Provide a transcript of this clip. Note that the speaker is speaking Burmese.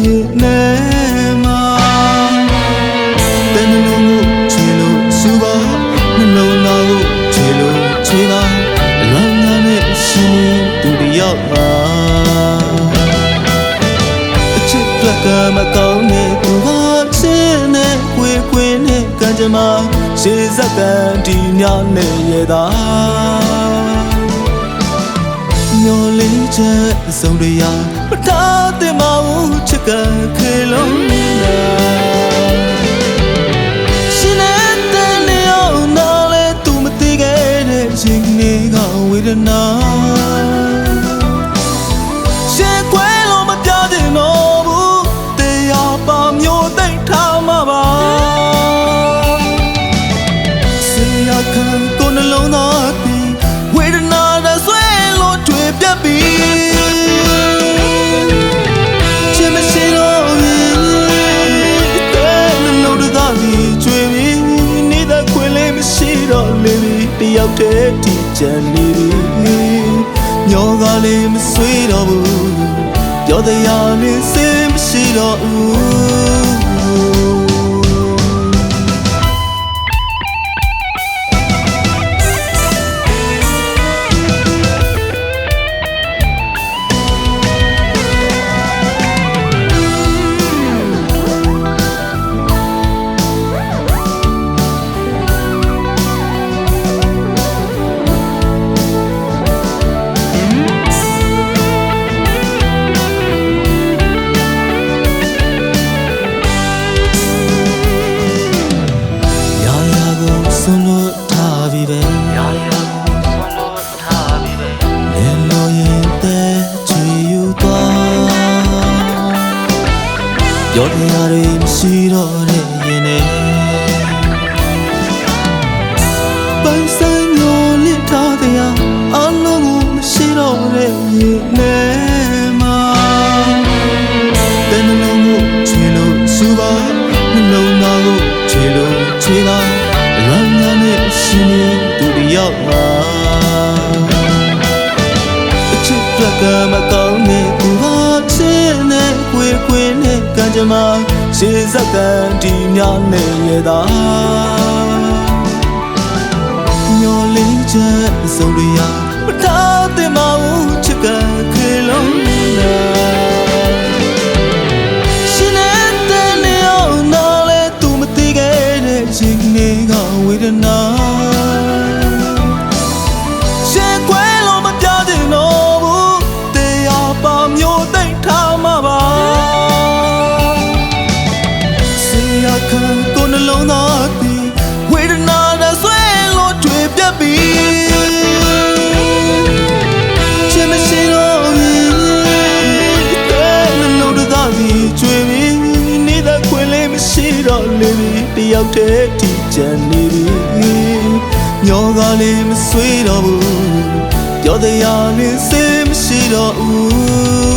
နေမှာတန်လုံးကိုချေလို့စူပါနှလုံးသားကိုချေလို့ချေပါအလောင်းသားနဲ့ရှင်နေသူတယောက်ပါအချစ်တွက်ကမကောင်းတဲ့သူပါချင်းနဲ့ခွေခွေနဲ့ကံကြမ္မာရှေးစက္ကန့်ဒီညနဲ့ရဲ့သာမျောလေးချက်ဆုံးတရားမထားတဲ့မဟုတ်ချက်ကခေလုံးနာရှင်တဲ့နေအောင်နားလဲသူမသိခဲ့တဲ့ရှင်နေကဝေဒနာရှေးခွဲလို့မပြတဲ့တော့ဘူးတရားပါမျိုးသိထားမှာပါစေရခံကိုနှလုံးသားပြီးဝေဒနာနဲ့ဆွဲလို့တွေ့ပြတ်ပြီးချင်မရှိတော့ဘူးတဲ့နှလုံးသားပြီးကျွေးပြီးနေတဲ့ခွေလေးမရှိတော့လေတယောက်တည်းတည်ချင်နေပြီညောကလေးမဆွေးတော့ဘူးပြောတရားနဲ့စေးမရှိတော့ဘူးဆုံးလို့ထားပြီပဲရာရာကိုဆုံးလို့ထားပြီပဲလင်းလို့ရင်တဲ့ချီယူသွားပြောတရားတွေမရှိတော့တဲ့ရင်နဲ့ပန်းဆိုင်မျိုးလစ်ထားတရားအလုံးကိုမရှိတော့တဲ့ရင်နဲ့မှာတန်လုံးကိုချွေလို့စူပါနှလုံးသားကိုချွေလို့ချွေပါလမ်းနဲ့ရှင်နေသူတယောက်ပါအချစ်တွက်ကမကောင်းတဲ့သူဟာချင်းနဲ့ခွေခွေနဲ့ကံကြမ္မာရှေးစက္ကန့်ဒီညနဲ့ရဲ့သာညောလေးချက်ဆုံးတရားမထားတဲ့မဟုတ်ချက်ကခေလုံးနာရှင်နေကဝေဒနာရှေးခွဲလို့မပြတဲ့တော့ဘူးတရားပါမျိုးသိထားမှာပါစေရခံကိုနှလုံးသားပြီးဝေဒနာနဲ့ဆွဲလို့တွေ့ပြတ်ပြီးချင်မရှိတော့ဘူးတဲ့နှလုံးသားပြီးကျွေးပြီးနေတဲ့ခွေလေးမရှိတော့လေတယောက်တည်းတည်ချင်နေပြီညောကလေးမဆွေးတော့ဘူးပြောတရားနဲ့စေးမရှိတော့ဘူး